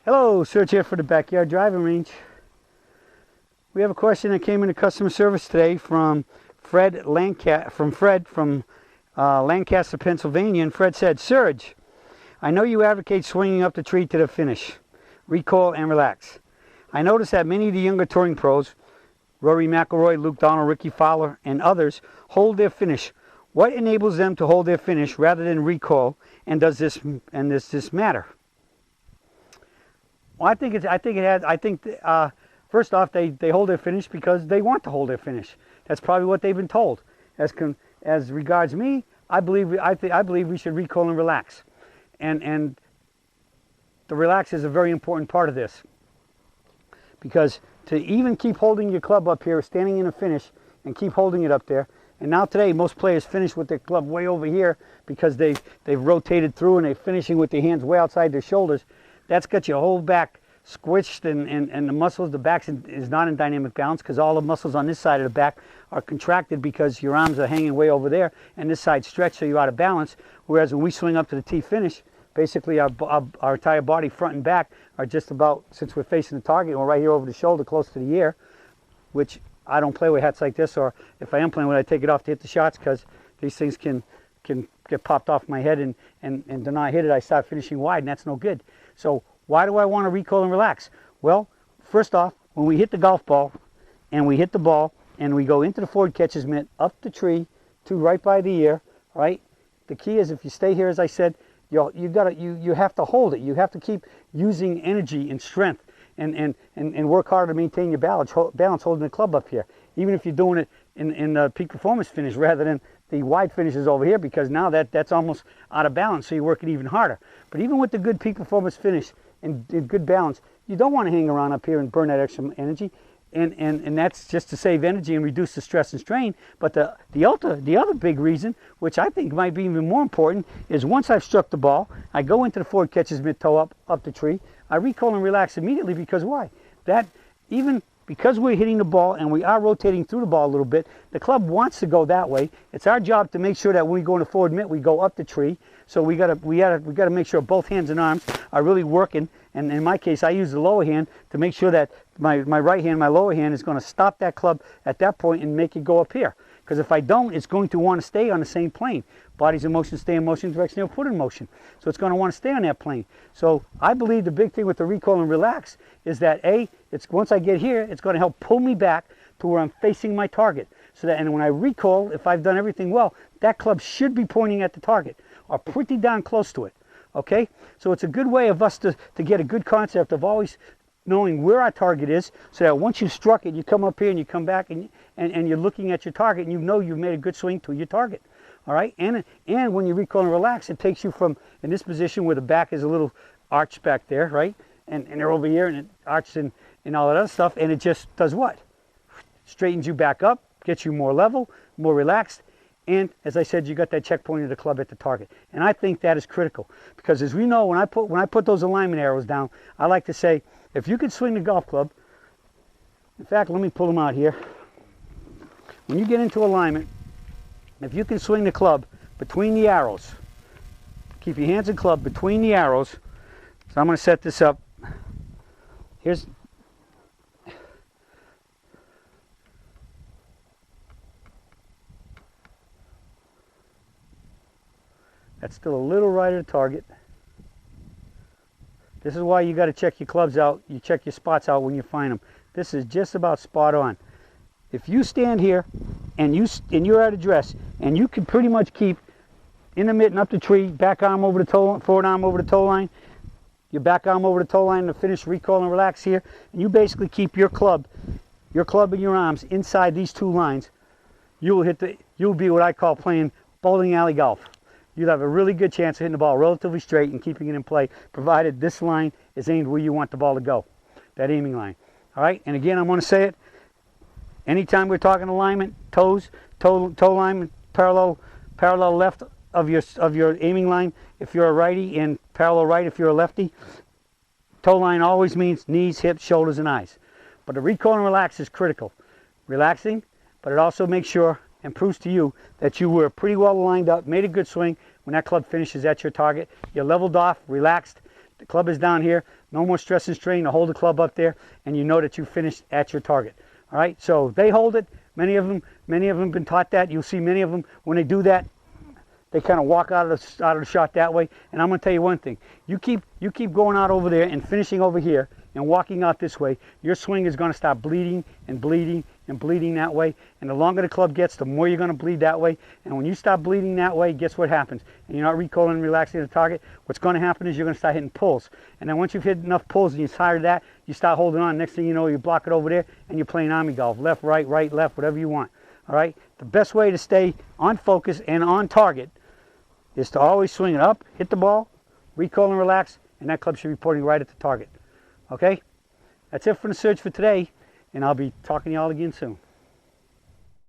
Hello, Serge here for the Backyard Driving Range. We have a question that came into customer service today from Fred from Lancaster, Pennsylvania. And Fred said, Serge, I know you advocate swinging up the tree to the finish, recoil and relax. I noticed that many of the younger touring pros, Rory McIlroy, Luke Donald, Ricky Fowler, and others, hold their finish. What enables them to hold their finish rather than recoil, and does this matter? Well, first off, they hold their finish because they want to hold their finish. That's probably what they've been told. As regards me, I believe we should recoil and relax, and the relax is a very important part of this, because to even keep holding your club up here, standing in a finish, and keep holding it up there. And now today, most players finish with their club way over here because they've rotated through and they're finishing with their hands way outside their shoulders. That's got your whole back squished, and the muscles, the back is not in dynamic balance because all the muscles on this side of the back are contracted because your arms are hanging way over there and this side stretched, so you're out of balance. Whereas when we swing up to the tee finish, basically our entire body, front and back, are just about, since we're facing the target, we're right here over the shoulder, close to the ear, which I don't play with hats like this, or if I am playing with it, I take it off to hit the shots because these things can get popped off my head, and to not hit it, I start finishing wide, and that's no good. So why do I want to recoil and relax? Well, first off, when we hit the golf ball and we hit the ball and we go into the forward catcher's mitt, up the tree to right by the ear, right? The key is if you stay here, as I said, you have to hold it. You have to keep using energy and strength and work hard to maintain your balance holding the club up here. Even if you're doing it in the peak performance finish rather than the wide finishes over here, because now that's almost out of balance, so you work it even harder. But even with the good peak performance finish and good balance, you don't want to hang around up here and burn that extra energy, and that's just to save energy and reduce the stress and strain. But the other big reason, which I think might be even more important, is once I've struck the ball, I go into the forward catcher's mitt toe up the tree, I recoil and relax immediately. Because why? Because we're hitting the ball and we are rotating through the ball a little bit, the club wants to go that way. It's our job to make sure that when we go in the forward mitt, we go up the tree. So we gotta make sure both hands and arms are really working. And in my case, I use the lower hand to make sure that my right hand, my lower hand, is going to stop that club at that point and make it go up here. Because if I don't, it's going to want to stay on the same plane. Body's in motion, stay in motion, direction or foot in motion. So it's going to want to stay on that plane. So I believe the big thing with the recoil and relax is that once I get here, it's going to help pull me back to where I'm facing my target. So that, and when I recoil, if I've done everything well, that club should be pointing at the target or pretty darn close to it. Okay? So it's a good way of us to get a good concept of always knowing where our target is, so that once you've struck it, you come up here and you come back and you're looking at your target and you know you've made a good swing to your target. All right? And when you recoil and relax, it takes you from, in this position where the back is a little arched back there, right? And they're over here and it arches and all that other stuff, and it just does what? Straightens you back up, gets you more level, more relaxed, and as I said, you got that checkpoint of the club at the target. And I think that is critical, because as we know, when I put those alignment arrows down, I like to say, if you can swing the golf club, in fact, let me pull them out here. When you get into alignment, if you can swing the club between the arrows, keep your hands and club between the arrows. So I'm going to set this up. That's still a little right of the target. This is why you got to check your clubs out. You check your spots out when you find them. This is just about spot on. If you stand here and you're at address and you can pretty much keep in the mitt and up the tree, back arm over the toe, forward arm over the toe line, your back arm over the toe line to finish, recoil and relax here, and you basically keep your club and your arms inside these two lines, you'll be what I call playing bowling alley golf. You'll have a really good chance of hitting the ball relatively straight and keeping it in play, provided this line is aimed where you want the ball to go, that aiming line. All right, and again, I'm going to say it, anytime we're talking alignment, toe line parallel left of your aiming line if you're a righty, and parallel right if you're a lefty. Toe line always means knees, hips, shoulders, and eyes. But the recoil and relax is critical. Relaxing, but it also makes sure and proves to you that you were pretty well lined up, made a good swing. When that club finishes at your target, you're leveled off, relaxed, The club is down here. No more stress and strain to hold the club up there, and you know that you finished at your target. All right, so they hold it. Many of them been taught that. You'll see many of them when they do that, they kind of walk out of the shot that way. And I'm going to tell you one thing: you keep going out over there and finishing over here and walking out this way, your swing is going to start bleeding and bleeding and bleeding that way. And the longer the club gets, the more you're going to bleed that way. And when you start bleeding that way, guess what happens? And you're not recoiling and relaxing the target. What's going to happen is you're going to start hitting pulls. And then once you've hit enough pulls and you're tired of that, you start holding on. Next thing you know, you block it over there and you're playing army golf. Left, right, left, whatever you want. All right? The best way to stay on focus and on target is to always swing it up, hit the ball, recoil and relax, and that club should be pointing right at the target. Okay? That's it for the search for today, and I'll be talking to y'all again soon.